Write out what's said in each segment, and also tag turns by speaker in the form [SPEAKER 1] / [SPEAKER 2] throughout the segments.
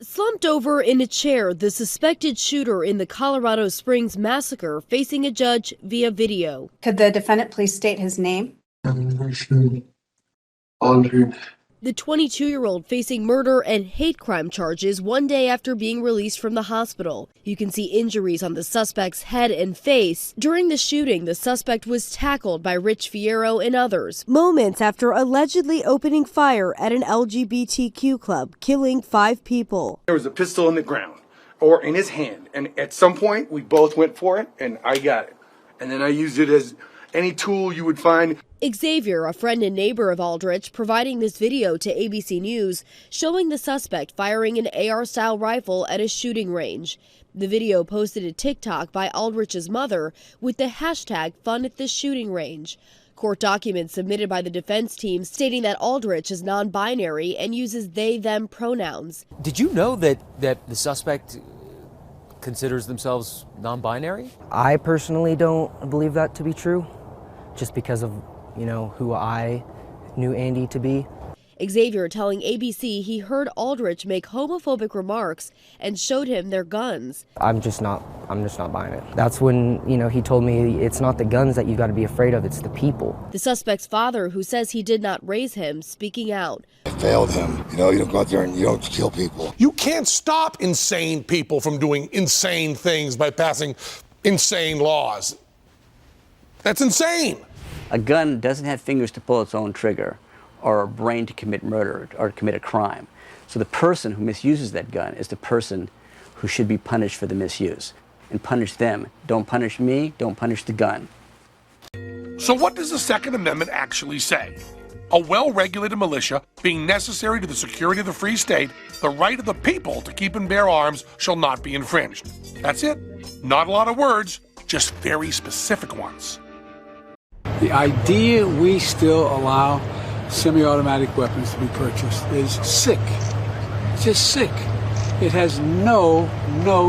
[SPEAKER 1] Slumped over in a chair, the suspected shooter in the Colorado Springs massacre facing a judge via video.
[SPEAKER 2] Could the defendant please state his name?
[SPEAKER 1] The 22-year-old facing murder and hate crime charges 1 day after being released from the hospital. You can see injuries on the suspect's head and face. During the shooting, the suspect was tackled by Rich Fierro and others, moments after allegedly opening fire at an LGBTQ club, killing 5 people.
[SPEAKER 3] There was a pistol in the ground, or in his hand, and at some point, we both went for it, and I got it. And then I used it as any tool you would find.
[SPEAKER 1] Xavier, a friend and neighbor of Aldrich, providing this video to ABC News, showing the suspect firing an AR-style rifle at a shooting range. The video posted to TikTok by Aldrich's mother with the hashtag #FunAtTheShootingRange. Court documents submitted by the defense team stating that Aldrich is non-binary and uses they-them pronouns.
[SPEAKER 4] Did you know that the suspect considers themselves non-binary?
[SPEAKER 5] I personally don't believe that to be true, just because of who I knew Andy to be.
[SPEAKER 1] Xavier telling ABC he heard Aldrich make homophobic remarks and showed him their guns.
[SPEAKER 5] I'm just not buying it. That's when, he told me it's not the guns that you got to be afraid of, it's the people.
[SPEAKER 1] The suspect's father, who says he did not raise him, speaking out.
[SPEAKER 6] I failed him. You don't go out there and you don't kill people.
[SPEAKER 7] You can't stop insane people from doing insane things by passing insane laws. That's insane.
[SPEAKER 8] A gun doesn't have fingers to pull its own trigger or a brain to commit murder or to commit a crime. So the person who misuses that gun is the person who should be punished for the misuse. And punish them. Don't punish me, don't punish the gun.
[SPEAKER 7] So what does the Second Amendment actually say? A well-regulated militia being necessary to the security of the free state, the right of the people to keep and bear arms shall not be infringed. That's it. Not a lot of words, just very specific ones.
[SPEAKER 9] The idea we still allow semi-automatic weapons to be purchased is sick. It's just sick. It has no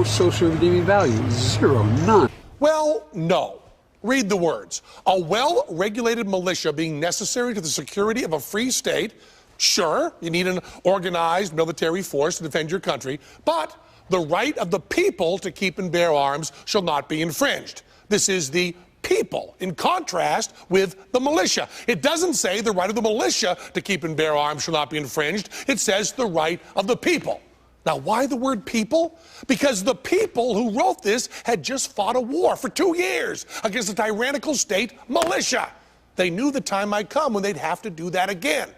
[SPEAKER 9] social redeeming value. Zero, none.
[SPEAKER 7] Well, no. Read the words. A well-regulated militia being necessary to the security of a free state. Sure, you need an organized military force to defend your country, but the right of the people to keep and bear arms shall not be infringed. This is the people, in contrast with the militia. It doesn't say the right of the militia to keep and bear arms shall not be infringed. It says the right of the people. Now, why the word people? Because the people who wrote this had just fought a war for 2 years against the tyrannical state militia. They knew the time might come when they'd have to do that again.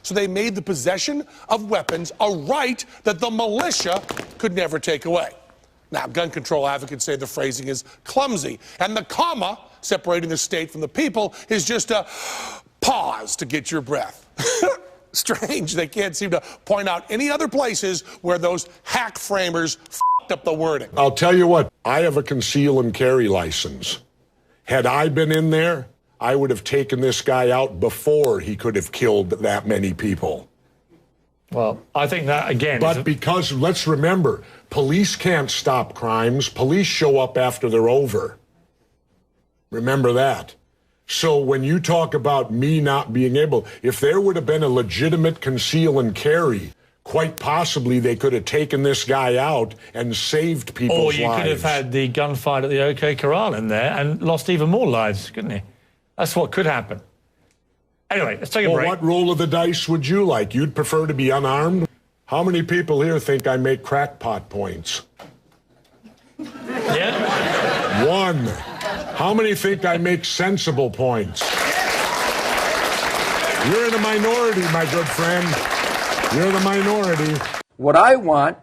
[SPEAKER 7] So they made the possession of weapons a right that the militia could never take away. Now, gun control advocates say the phrasing is clumsy, and the comma separating the state from the people is just a pause to get your breath. Strange, they can't seem to point out any other places where those hack framers f***ed up the wording.
[SPEAKER 10] I'll tell you what, I have a conceal and carry license. Had I been in there, I would have taken this guy out before he could have killed that many people.
[SPEAKER 11] Well, I think that, again...
[SPEAKER 10] But because, let's remember, police can't stop crimes. Police show up after they're over. Remember that. So when you talk about me not being able, if there would have been a legitimate conceal and carry, quite possibly they could have taken this guy out and saved people's lives.
[SPEAKER 11] Or you could have had the gunfight at the OK Corral in there and lost even more lives, couldn't you? That's what could happen. Anyway, let's take a break.
[SPEAKER 10] What roll of the dice would you like? You'd prefer to be unarmed? How many people here think I make crackpot points?
[SPEAKER 11] Yeah.
[SPEAKER 10] 1. How many think I make sensible points? You're in a minority, my good friend. You're the minority.
[SPEAKER 12] What I want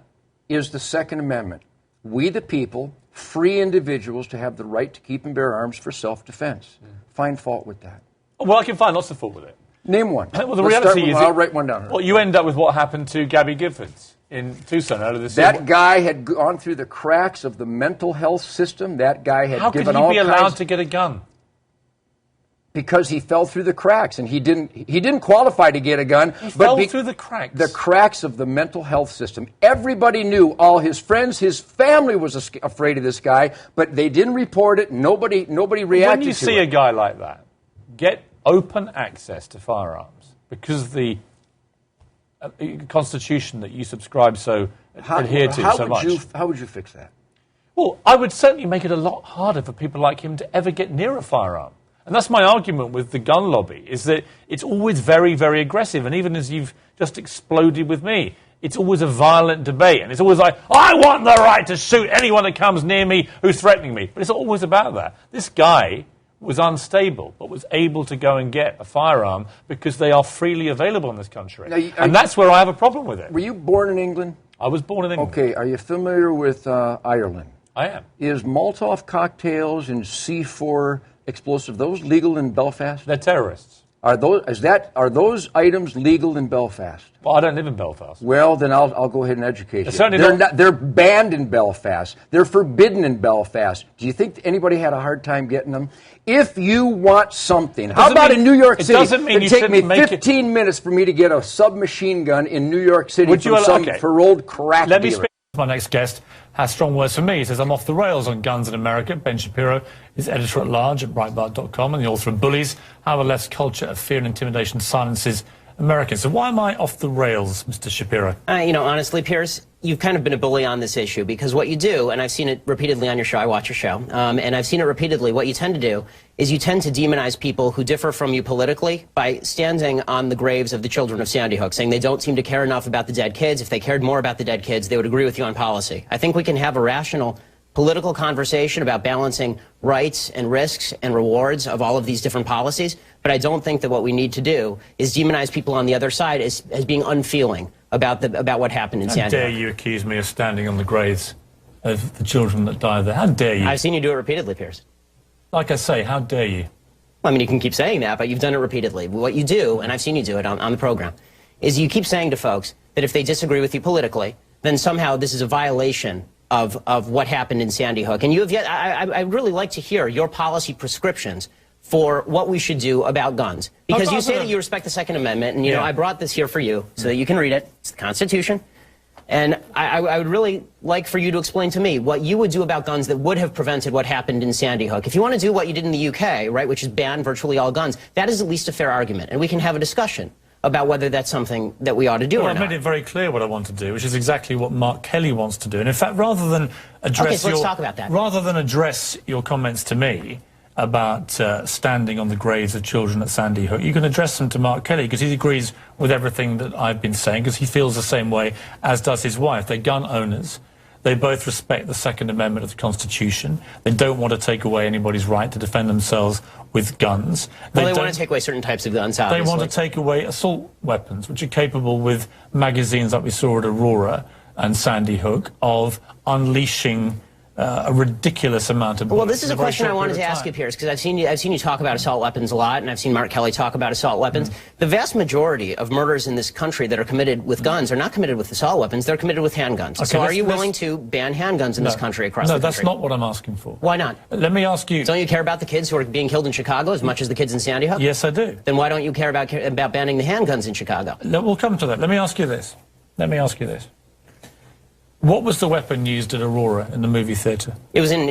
[SPEAKER 12] is the Second Amendment. We the people, free individuals to have the right to keep and bear arms for self-defense. Find fault with that.
[SPEAKER 13] Well, I can find lots of fault with it.
[SPEAKER 12] Name one.
[SPEAKER 13] Well, the reality is...
[SPEAKER 12] I'll write one down.
[SPEAKER 13] Well, you end up with what happened to Gabby Giffords in Tucson out of this.
[SPEAKER 12] That guy had gone through the cracks of the mental health system. That guy had given all
[SPEAKER 13] How could he be allowed to get a gun?
[SPEAKER 12] Because he fell through the cracks, and he didn't qualify to get a gun.
[SPEAKER 13] He fell through the cracks.
[SPEAKER 12] The cracks of the mental health system. Everybody knew. All his friends, his family was afraid of this guy, but they didn't report it. Nobody reacted to it.
[SPEAKER 13] When you see a guy like that, get open access to firearms, because the Constitution that you subscribe adhere to so much.
[SPEAKER 12] How would you fix that?
[SPEAKER 13] Well, I would certainly make it a lot harder for people like him to ever get near a firearm. And that's my argument with the gun lobby, is that it's always very, very aggressive. And even as you've just exploded with me, it's always a violent debate. And it's always like, I want the right to shoot anyone that comes near me who's threatening me. But it's always about that. This guy was unstable, but was able to go and get a firearm because they are freely available in this country. Now, and that's where I have a problem with it.
[SPEAKER 12] Were you born in England?
[SPEAKER 13] I was born in England.
[SPEAKER 12] Okay, are you familiar with Ireland?
[SPEAKER 13] I am.
[SPEAKER 12] Is Molotov cocktails and C4 explosive, those legal in Belfast?
[SPEAKER 13] They're terrorists.
[SPEAKER 12] Are those items legal in Belfast?
[SPEAKER 13] Well, I don't live in Belfast.
[SPEAKER 12] Well, then I'll go ahead and educate you.
[SPEAKER 13] Certainly
[SPEAKER 12] They're banned in Belfast. They're forbidden in Belfast. Do you think anybody had a hard time getting them? If you want something, how about in New York City?
[SPEAKER 13] It doesn't mean you
[SPEAKER 12] take me
[SPEAKER 13] shouldn't
[SPEAKER 12] 15 minutes for me to get a submachine gun in New York City
[SPEAKER 13] Would
[SPEAKER 12] from some paroled crack
[SPEAKER 11] Let me
[SPEAKER 12] dealer.
[SPEAKER 11] speak. My next guest has strong words for me. He says, I'm off the rails on guns in America. Ben Shapiro is editor-at-large at Breitbart.com and the author of Bullies, How the Left's Culture of Fear and Intimidation Silences Americans. So why am I off the rails, Mr. Shapiro?
[SPEAKER 14] Honestly, Piers, you've kind of been a bully on this issue because what you do, and I've seen it repeatedly on your show, I watch your show, and I've seen it repeatedly, what you tend to do is you tend to demonize people who differ from you politically by standing on the graves of the children of Sandy Hook, saying they don't seem to care enough about the dead kids. If they cared more about the dead kids, they would agree with you on policy. I think we can have a rational political conversation about balancing rights and risks and rewards of all of these different policies, but I don't think that what we need to do is demonize people on the other side as being unfeeling about what happened in Sandy Hook.
[SPEAKER 11] How dare you accuse me of standing on the graves of the children that died there? How dare you?
[SPEAKER 14] I've seen you do it repeatedly, Piers.
[SPEAKER 11] Like I say, how dare you?
[SPEAKER 14] Well, I mean, you can keep saying that, but you've done it repeatedly. What you do, and I've seen you do it on the program, is you keep saying to folks that if they disagree with you politically, then somehow this is a violation of what happened in Sandy Hook. And you have yet, I'd really like to hear your policy prescriptions for what we should do about guns. Because you say that you respect the Second Amendment, and, you know, I brought this here for you so that you can read it. It's the Constitution. And I would really like for you to explain to me what you would do about guns that would have prevented what happened in Sandy Hook. If you want to do what you did in the UK, right, which is ban virtually all guns, that is at least a fair argument. And we can have a discussion about whether that's something that we ought to do or not.
[SPEAKER 11] I've made it very clear what I want to do, which is exactly what Mark Kelly wants to do. And in fact, rather than address
[SPEAKER 14] let's talk about that.
[SPEAKER 11] Rather than address your comments to me about standing on the graves of children at Sandy Hook, you can address them to Mark Kelly, because he agrees with everything that I've been saying, because he feels the same way, as does his wife. They're gun owners. They both respect the Second Amendment of the Constitution. They don't want to take away anybody's right to defend themselves with guns.
[SPEAKER 14] Well, they want to take away certain types of guns, obviously.
[SPEAKER 11] They want to take away assault weapons, which are capable, with magazines like we saw at Aurora and Sandy Hook, of unleashing a ridiculous amount of bullets.
[SPEAKER 14] Well, this is a question I wanted to ask you, Piers, because I've seen you talk about assault weapons a lot, and I've seen Mark Kelly talk about assault weapons. The vast majority of murders in this country that are committed with guns are not committed with assault weapons, they're committed with handguns.
[SPEAKER 11] Okay,
[SPEAKER 14] so are you willing to ban handguns in this country across the country?
[SPEAKER 11] No, that's not what I'm asking for.
[SPEAKER 14] Why not?
[SPEAKER 11] Let me ask you...
[SPEAKER 14] Don't you care about the kids who are being killed in Chicago as much as the kids in Sandy Hook?
[SPEAKER 11] Yes, I do.
[SPEAKER 14] Then why don't you care about banning the handguns in Chicago?
[SPEAKER 11] We'll come to that. Let me ask you this. What was the weapon used at Aurora in the movie theatre?
[SPEAKER 14] It was an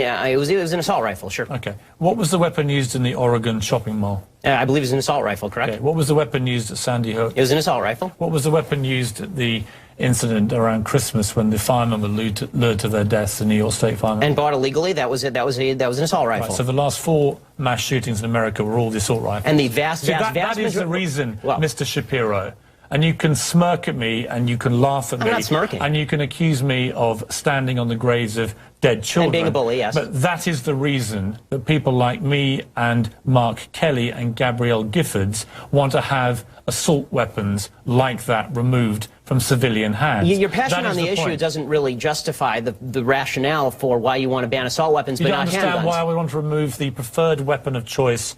[SPEAKER 14] assault rifle, sure.
[SPEAKER 11] Okay. What was the weapon used in the Oregon shopping mall?
[SPEAKER 14] I believe it was an assault rifle, correct?
[SPEAKER 11] Okay. What was the weapon used at Sandy Hook?
[SPEAKER 14] It was an assault rifle.
[SPEAKER 11] What was the weapon used at the incident around Christmas when the firemen were lured to their deaths, the New York State firemen?
[SPEAKER 14] And bought illegally? That was an assault rifle.
[SPEAKER 11] Right, so the last 4 mass shootings in America were all the assault rifles.
[SPEAKER 14] And the vast
[SPEAKER 11] that is the reason, Mr. Shapiro. And you can smirk at me, and you can laugh at me.
[SPEAKER 14] I'm not smirking.
[SPEAKER 11] And you can accuse me of standing on the graves of dead children.
[SPEAKER 14] And being a bully, yes.
[SPEAKER 11] But that is the reason that people like me and Mark Kelly and Gabrielle Giffords want to have assault weapons like that removed from civilian hands.
[SPEAKER 14] Your passion on the issue doesn't really justify the rationale for why you want to ban assault weapons but not handguns.
[SPEAKER 11] You don't understand why we want to remove the preferred weapon of choice,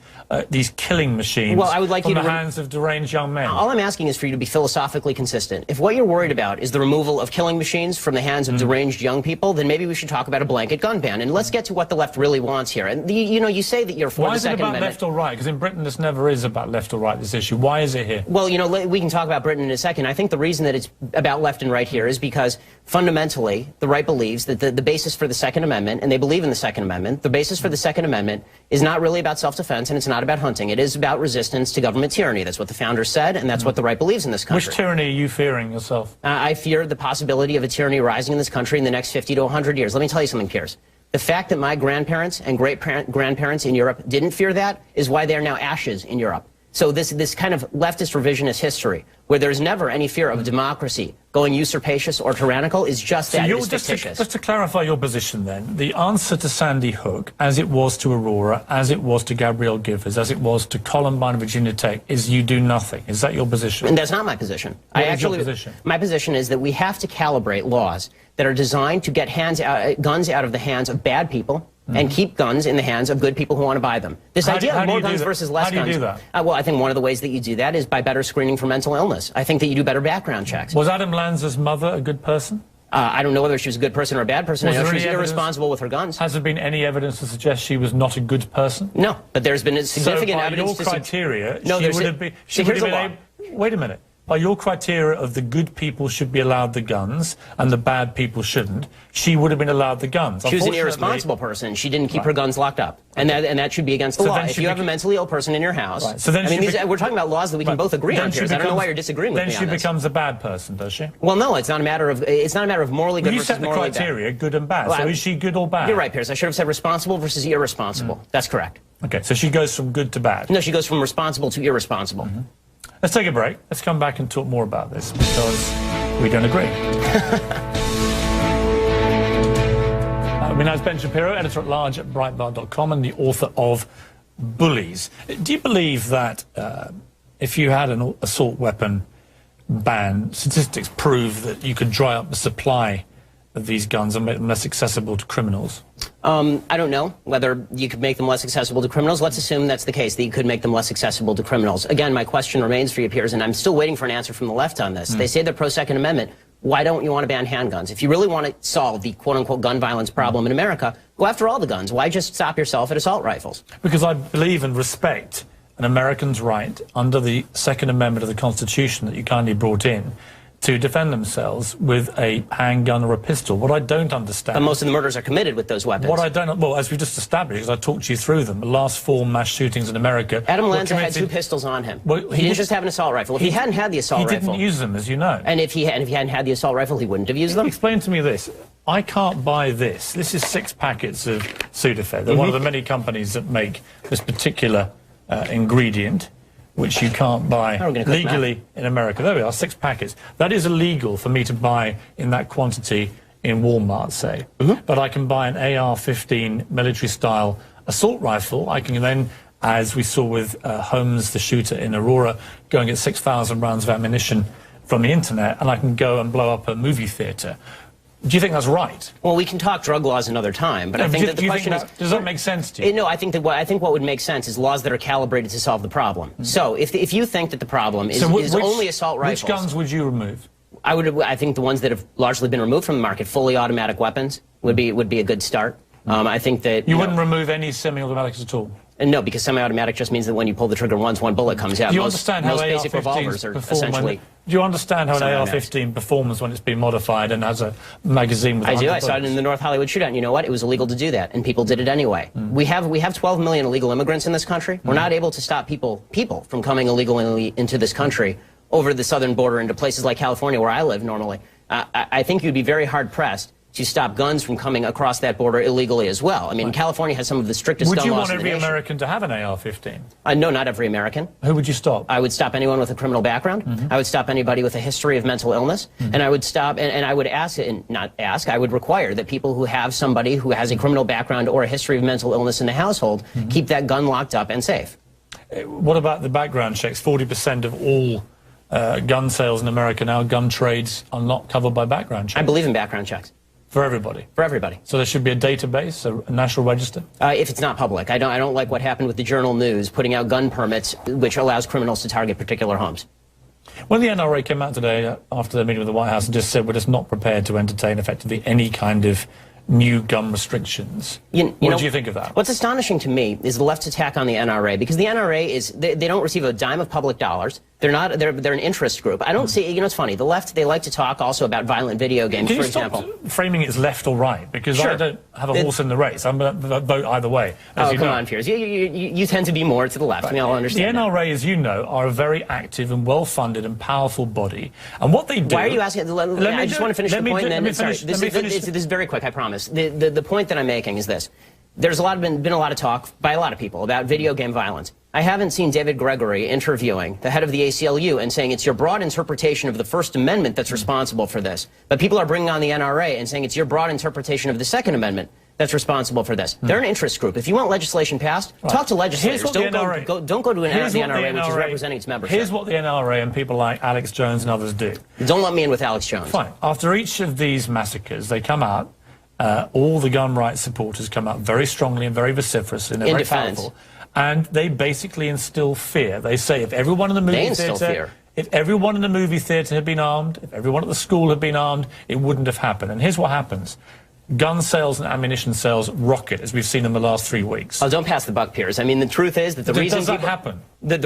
[SPEAKER 11] these killing machines, from the hands of deranged young men.
[SPEAKER 14] All I'm asking is for you to be philosophically consistent. If what you're worried about is the removal of killing machines from the hands of deranged young people, then maybe we should talk about about a blanket gun ban. And let's get to what the left really wants here. And you say that you're for the Second Amendment.
[SPEAKER 11] Why is it about left or right? Because in Britain this never is about left or right, this issue. Why is it here?
[SPEAKER 14] Well, we can talk about Britain in a second. I think the reason that it's about left and right here is because fundamentally the right believes that the basis for the Second Amendment, and they believe in the Second Amendment, the basis for the Second Amendment is not really about self-defense and it's not about hunting. It is about resistance to government tyranny. That's what the founders said, and that's what the right believes in this country.
[SPEAKER 11] Which tyranny are you fearing yourself?
[SPEAKER 14] I fear the possibility of a tyranny rising in this country in the next 50 to 100 years. Let me tell you something, Piers. The fact that my grandparents and great-grandparents in Europe didn't fear that is why they are now ashes in Europe. So this kind of leftist revisionist history, where there's never any fear of democracy going usurpacious or tyrannical, is just that. It is fictitious.
[SPEAKER 11] Just to clarify your position then, the answer to Sandy Hook, as it was to Aurora, as it was to Gabrielle Giffords, as it was to Columbine, Virginia Tech, is you do nothing. Is that your position?
[SPEAKER 14] And that's not my position.
[SPEAKER 11] What is your position?
[SPEAKER 14] My position is that we have to calibrate laws that are designed to get guns out of the hands of bad people and keep guns in the hands of good people who want to buy them. This idea of more guns versus less guns.
[SPEAKER 11] How do you do that?
[SPEAKER 14] Well, I think one of the ways that you do that is by better screening for mental illness. I think that you do better background checks.
[SPEAKER 11] Was Adam Lanza's mother a good person?
[SPEAKER 14] I don't know whether she was a good person or a bad person. I know she was irresponsible with her guns.
[SPEAKER 11] Has there been any evidence to suggest she was not a good person?
[SPEAKER 14] No, but there's been significant evidence
[SPEAKER 11] to suggest... So by your criteria,
[SPEAKER 14] no,
[SPEAKER 11] she would have been... Wait a minute. By your criteria of the good people should be allowed the guns and the bad people shouldn't, she would have been allowed the guns.
[SPEAKER 14] She was an irresponsible person. She didn't keep her guns locked up. And that should be against the law. If you have a mentally ill person in your house...
[SPEAKER 11] Right. So then
[SPEAKER 14] we're talking about laws that we can both agree on here. I don't know why you're disagreeing with me on this.
[SPEAKER 11] Then she becomes a bad person, does she?
[SPEAKER 14] Well, no, it's not a matter of morally good versus morally bad.
[SPEAKER 11] You set the criteria, good and bad. So is she good or bad?
[SPEAKER 14] You're right, Piers. I should have said responsible versus irresponsible. That's correct.
[SPEAKER 11] Okay, so she goes from good to bad.
[SPEAKER 14] No, she goes from responsible to irresponsible.
[SPEAKER 11] Let's take a break. Let's come back and talk more about this because we don't agree. Now it's Ben Shapiro, editor-at-large at Breitbart.com and the author of Bullies. Do you believe that if you had an assault weapon ban, statistics prove that you could dry up the supply of these guns and make them less accessible to criminals?
[SPEAKER 14] I don't know whether you could make them less accessible to criminals. Let's assume that's the case, that you could make them less accessible to criminals. Again, my question remains for you, Piers, and I'm still waiting for an answer from the left on this. They say they're pro-Second Amendment. Why don't you want to ban handguns? If you really want to solve the quote-unquote gun violence problem in America, go after all the guns. Why just stop yourself at assault rifles?
[SPEAKER 11] Because I believe and respect an American's right under the Second Amendment of the Constitution that you kindly brought in to defend themselves with a handgun or a pistol. What I don't understand...
[SPEAKER 14] But most of the murders are committed with those weapons.
[SPEAKER 11] What I don't... Well, as we just established, as I talked you through them, the last 4 mass shootings in America...
[SPEAKER 14] Adam Lanza had 2 pistols on him. Well, he didn't just have an assault rifle. If he hadn't had the assault rifle...
[SPEAKER 11] He didn't use them, as you know.
[SPEAKER 14] And if he hadn't had the assault rifle, he wouldn't have used them?
[SPEAKER 11] Explain to me this. I can't buy this. This is 6 packets of Sudafed. They're one of the many companies that make this particular ingredient, which you can't buy legally in America. There we are, 6 packets. That is illegal for me to buy in that quantity in Walmart, say. But I can buy an AR-15 military-style assault rifle. I can then, as we saw with Holmes, the shooter in Aurora, go and get 6,000 rounds of ammunition from the internet, and I can go and blow up a movie theatre. Do you think that's right?
[SPEAKER 14] Well, we can talk drug laws another time, but I think that the question is...
[SPEAKER 11] Does that make sense to you?
[SPEAKER 14] No, I think what would make sense is laws that are calibrated to solve the problem. So if you think that the problem is only assault rifles...
[SPEAKER 11] Which guns would you remove?
[SPEAKER 14] I think the ones that have largely been removed from the market, fully automatic weapons, would be a good start. I think that...
[SPEAKER 11] You wouldn't remove any semi-automatics at all?
[SPEAKER 14] No, because semi-automatic just means that when you pull the trigger once, 1 bullet comes out.
[SPEAKER 11] Do you understand how
[SPEAKER 14] basic revolvers are essentially...
[SPEAKER 11] Do you understand how an AR-15 performs when it's been modified and has a magazine with...
[SPEAKER 14] I do. I saw it in the North Hollywood shootout. And you know what? It was illegal to do that, and people did it anyway. We have 12 million illegal immigrants in this country. We're not able to stop people from coming illegally into this country over the southern border into places like California, where I live normally. I think you'd be very hard-pressed to stop guns from coming across that border illegally as well. I mean, California has some of the strictest gun laws in the nation.
[SPEAKER 11] Would you want every American to have an AR-15?
[SPEAKER 14] No, not every American.
[SPEAKER 11] Who would you stop?
[SPEAKER 14] I would stop anyone with a criminal background. I would stop anybody with a history of mental illness. And I would stop, and I would ask, and not ask, I would require that people who have somebody who has a criminal background or a history of mental illness in the household keep that gun locked up and safe.
[SPEAKER 11] What about the background checks? 40% of all gun sales in America now, gun trades, are not covered by background checks.
[SPEAKER 14] I believe in background checks.
[SPEAKER 11] For everybody?
[SPEAKER 14] For everybody.
[SPEAKER 11] So there should be a database, a national register?
[SPEAKER 14] If it's not public. I don't like what happened with the Journal News putting out gun permits, which allows criminals to target particular homes.
[SPEAKER 11] When the NRA came out today after their meeting with the White House and just said we're just not prepared to entertain effectively any kind of new gun restrictions. What do you think of that?
[SPEAKER 14] What's astonishing to me is the left's attack on the NRA, because the NRA is, they don't receive a dime of public dollars. They're an interest group. I don't see, it's funny, the left, they like to talk also about violent video games, for example.
[SPEAKER 11] Can you stop framing it as left or right? Because I don't have a horse in the race. I'm going to vote either way.
[SPEAKER 14] Come on, Piers. You tend to be more to the left. We all understand
[SPEAKER 11] the NRA, as you know, are a very active and well-funded and powerful body. And what they do...
[SPEAKER 14] Why are you asking? I just want to finish the point, and then... Sorry, this is very quick, I promise. The point that I'm making is this. There's been a lot of talk by a lot of people about video game violence. I haven't seen David Gregory interviewing the head of the ACLU and saying it's your broad interpretation of the First Amendment that's responsible for this. But people are bringing on the NRA and saying it's your broad interpretation of the Second Amendment that's responsible for this. They're an interest group. If you want legislation passed, talk to legislators. Don't go to the NRA, which is representing its membership.
[SPEAKER 11] Here's what the NRA and people like Alex Jones and others do.
[SPEAKER 14] Don't let me in with Alex Jones.
[SPEAKER 11] Fine. After each of these massacres, they come out, all the gun rights supporters come out very strongly and very vociferously, and they're very powerful. And they basically instill fear. They say if everyone in the movie theatre... If everyone in the movie theatre had been armed, if everyone at the school had been armed, it wouldn't have happened. And here's what happens. Gun sales and ammunition sales rocket, as we've seen in the last 3 weeks.
[SPEAKER 14] Oh, don't pass the buck, Piers. I mean, the truth is that the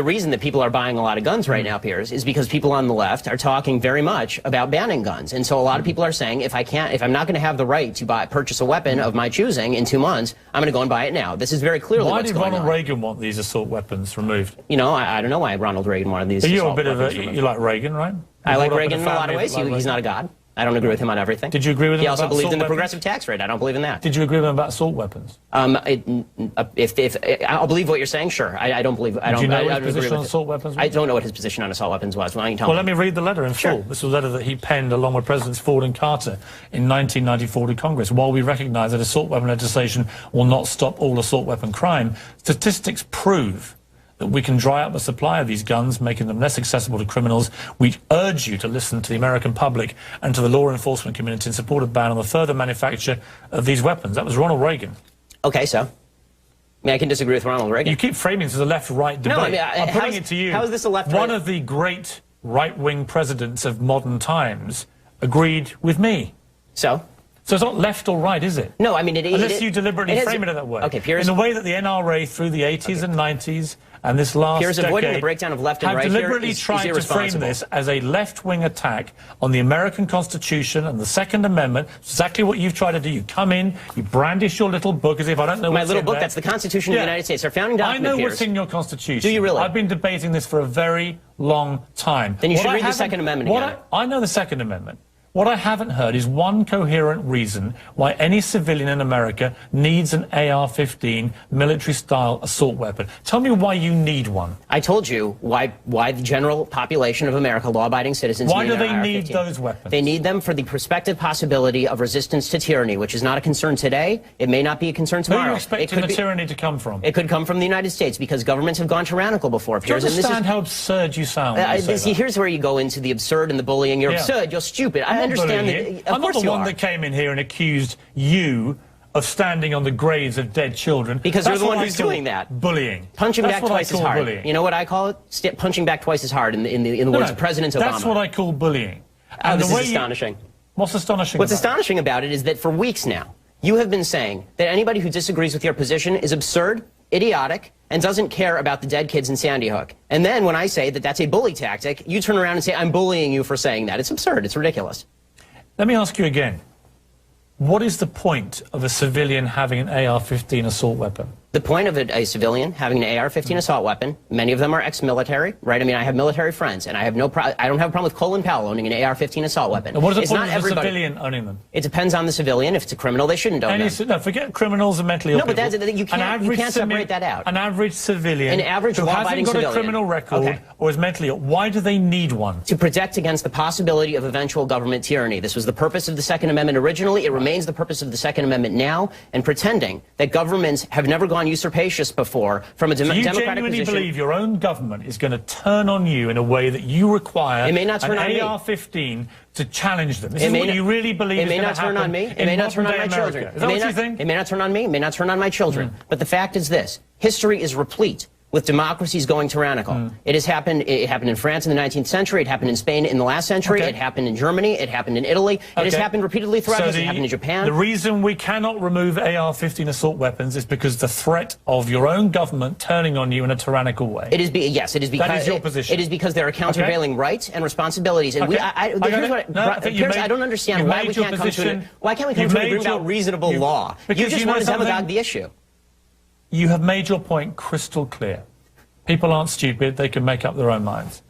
[SPEAKER 14] reason that people are buying a lot of guns right now, Piers, is because people on the left are talking very much about banning guns. And so a lot of people are saying, if I'm not going to have the right to purchase a weapon of my choosing in 2 months, I'm going to go and buy it now. This is very clearly what's going on.
[SPEAKER 11] Why did Ronald Reagan want these assault weapons removed?
[SPEAKER 14] I don't know why Ronald Reagan wanted these assault weapons removed.
[SPEAKER 11] You like Reagan, right?
[SPEAKER 14] I like Reagan in a lot of ways. He's not a god. I don't agree with him on everything.
[SPEAKER 11] Did you agree with him?
[SPEAKER 14] He also believed in the progressive tax rate. I don't believe in that.
[SPEAKER 11] Did you agree with him about assault weapons?
[SPEAKER 14] If I'll believe what you're saying, sure. I don't believe. I don't.
[SPEAKER 11] Do you know
[SPEAKER 14] what
[SPEAKER 11] his position on assault weapons was?
[SPEAKER 14] I don't know what his position on assault weapons was. Why don't you tell me?
[SPEAKER 11] Well, let me read the letter in full. This was a letter that he penned along with Presidents Ford and Carter in 1994 to Congress. While we recognise that assault weapon legislation will not stop all assault weapon crime, statistics prove that we can dry up the supply of these guns, making them less accessible to criminals. We urge you to listen to the American public and to the law enforcement community in support of ban on the further manufacture of these weapons. That was Ronald Reagan.
[SPEAKER 14] Okay, so? I mean, I can disagree with Ronald Reagan.
[SPEAKER 11] You keep framing this as a left-right debate.
[SPEAKER 14] No, I mean,
[SPEAKER 11] I'm putting it to you.
[SPEAKER 14] How is this a left-right?
[SPEAKER 11] One of the great right-wing presidents of modern times agreed with me.
[SPEAKER 14] So
[SPEAKER 11] it's not left or right, is it?
[SPEAKER 14] No, I mean...
[SPEAKER 11] Unless you deliberately frame it that way.
[SPEAKER 14] Okay, Piers...
[SPEAKER 11] In the way that the NRA through the 80s and 90s and this last
[SPEAKER 14] Piers,
[SPEAKER 11] decade
[SPEAKER 14] avoiding the breakdown of left and right here
[SPEAKER 11] deliberately tried to frame this as a left-wing attack on the American Constitution and the Second Amendment. Exactly what you've tried to do. You come in, you brandish your little book as if I don't know what's in
[SPEAKER 14] My little book,
[SPEAKER 11] there.
[SPEAKER 14] that's the Constitution of the United States, our founding document,
[SPEAKER 11] I know
[SPEAKER 14] Piers.
[SPEAKER 11] what's in your Constitution.
[SPEAKER 14] Do you really?
[SPEAKER 11] I've been debating this for a very long time.
[SPEAKER 14] Then you should read the Second Amendment again.
[SPEAKER 11] I know the Second Amendment. What I haven't heard is one coherent reason why any civilian in America needs an AR-15 military-style assault weapon. Tell me why you need one.
[SPEAKER 14] I told you why the general population of America, law-abiding citizens,
[SPEAKER 11] why do they need those weapons?
[SPEAKER 14] They need them for the prospective possibility of resistance to tyranny, which is not a concern today. It may not be a concern tomorrow.
[SPEAKER 11] Where are you expecting the tyranny to come from?
[SPEAKER 14] It could come from the United States, because governments have gone tyrannical before.
[SPEAKER 11] Do you understand how absurd you sound when you say that?
[SPEAKER 14] Here's where you go into the absurd and the bullying. You're absurd. You're stupid. I understand that.
[SPEAKER 11] I'm not the one that came in here and accused you of standing on the graves of dead children.
[SPEAKER 14] Because you're the one who's doing that.
[SPEAKER 11] Bullying.
[SPEAKER 14] Punching back twice as hard.
[SPEAKER 11] Bullying.
[SPEAKER 14] You know what I call it? Punching back twice as hard in the words of President Obama.
[SPEAKER 11] That's what I call bullying.
[SPEAKER 14] And this is astonishing.
[SPEAKER 11] What's astonishing
[SPEAKER 14] What's astonishing about it is that for weeks now, you have been saying that anybody who disagrees with your position is absurd, idiotic, and doesn't care about the dead kids in Sandy Hook. And then when I say that that's a bully tactic, you turn around and say, I'm bullying you for saying that. It's absurd. It's ridiculous.
[SPEAKER 11] Let me ask you again. What is the point of a civilian having an AR-15 assault weapon?
[SPEAKER 14] The point of a civilian having an AR-15 assault weapon, many of them are ex-military, right? I mean, I have military friends, and I don't have a problem with Colin Powell owning an AR-15 assault weapon.
[SPEAKER 11] And what is the point of a civilian owning them?
[SPEAKER 14] It depends on the civilian. If it's a criminal, they shouldn't own them.
[SPEAKER 11] No, forget criminals and mentally ill people.
[SPEAKER 14] No, but you can't separate that out.
[SPEAKER 11] An average civilian who hasn't got a criminal record or is mentally ill, why do they need one?
[SPEAKER 14] To protect against the possibility of eventual government tyranny. This was the purpose of the Second Amendment originally. It remains the purpose of the Second Amendment now. And pretending that governments have never gone usurpacious before from a democratic position.
[SPEAKER 11] Do you genuinely believe your own government is going to turn on you in a way that you require an AR-15 to challenge them? This is what you really believe is going to happen in modern-day America?
[SPEAKER 14] It may not turn on my children.
[SPEAKER 11] Is that what you think?
[SPEAKER 14] It may not turn on me. It may not turn on my children. But the fact is this. History is replete with democracies going tyrannical. It has happened. It happened in France in the 19th century. It happened in Spain in the last century. It happened in Germany. It happened in Italy. It has happened repeatedly throughout history. It happened in Japan.
[SPEAKER 11] The reason we cannot remove AR-15 assault weapons is because the threat of your own government turning on you in a tyrannical way.
[SPEAKER 14] It is yes. It is because
[SPEAKER 11] that is your position.
[SPEAKER 14] It is because there are countervailing rights and responsibilities. And I don't understand why we can't come to an agreement about reasonable law. You just want to demagogue the issue.
[SPEAKER 11] You have made your point crystal clear. People aren't stupid. They can make up their own minds.